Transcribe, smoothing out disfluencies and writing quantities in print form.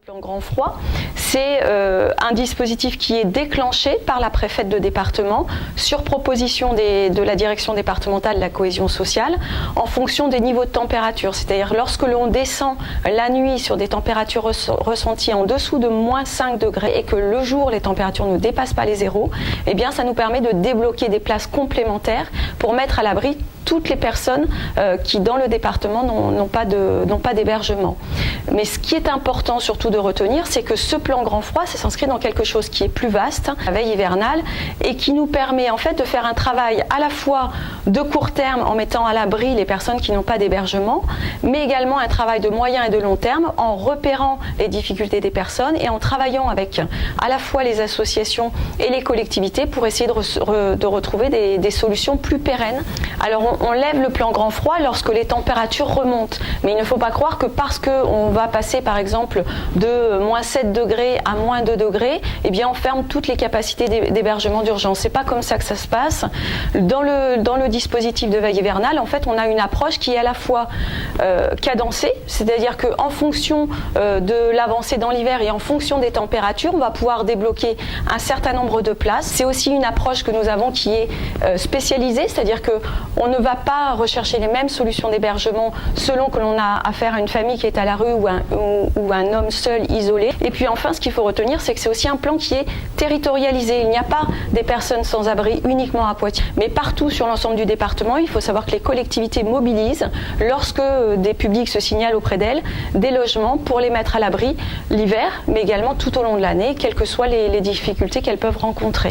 Le plan grand froid, c'est un dispositif qui est déclenché par la préfète de département sur proposition de la direction départementale de la cohésion sociale en fonction des niveaux de température. C'est-à-dire lorsque l'on descend la nuit sur des températures ressenties en dessous de moins 5 degrés et que le jour les températures ne dépassent pas les zéros, eh bien ça nous permet de débloquer des places complémentaires pour mettre à l'abri toutes les personnes qui dans le département n'ont pas d'hébergement. Mais ce qui est important surtout de retenir, c'est que ce plan grand froid, ça s'inscrit dans quelque chose qui est plus vaste, la veille hivernale, et qui nous permet en fait de faire un travail à la fois de court terme en mettant à l'abri les personnes qui n'ont pas d'hébergement, mais également un travail de moyen et de long terme en repérant les difficultés des personnes et en travaillant avec à la fois les associations et les collectivités pour essayer de retrouver des solutions plus pérennes. Alors on lève le plan grand froid lorsque les températures remontent, mais il ne faut pas croire que parce qu'on va passer par exemple de moins 7 degrés à moins 2 degrés, eh bien on ferme toutes les capacités d'hébergement d'urgence. C'est pas comme ça que ça se passe. Dans le dispositif de veille hivernale, en fait, on a une approche qui est à la fois cadencée, c'est-à-dire qu'en fonction de l'avancée dans l'hiver et en fonction des températures, on va pouvoir débloquer un certain nombre de places. C'est aussi une approche que nous avons qui est spécialisée, c'est-à-dire qu'on ne va pas rechercher les mêmes solutions d'hébergement selon que l'on a affaire à une famille qui est à la rue ou un homme seul isolé. Et puis enfin, ce qu'il faut retenir, c'est que c'est aussi un plan qui est territorialisé. Il n'y a pas des personnes sans abri uniquement à Poitiers, mais partout sur l'ensemble du département. Il faut savoir que les collectivités mobilisent, lorsque des publics se signalent auprès d'elles, des logements pour les mettre à l'abri l'hiver, mais également tout au long de l'année, quelles que soient les difficultés qu'elles peuvent rencontrer.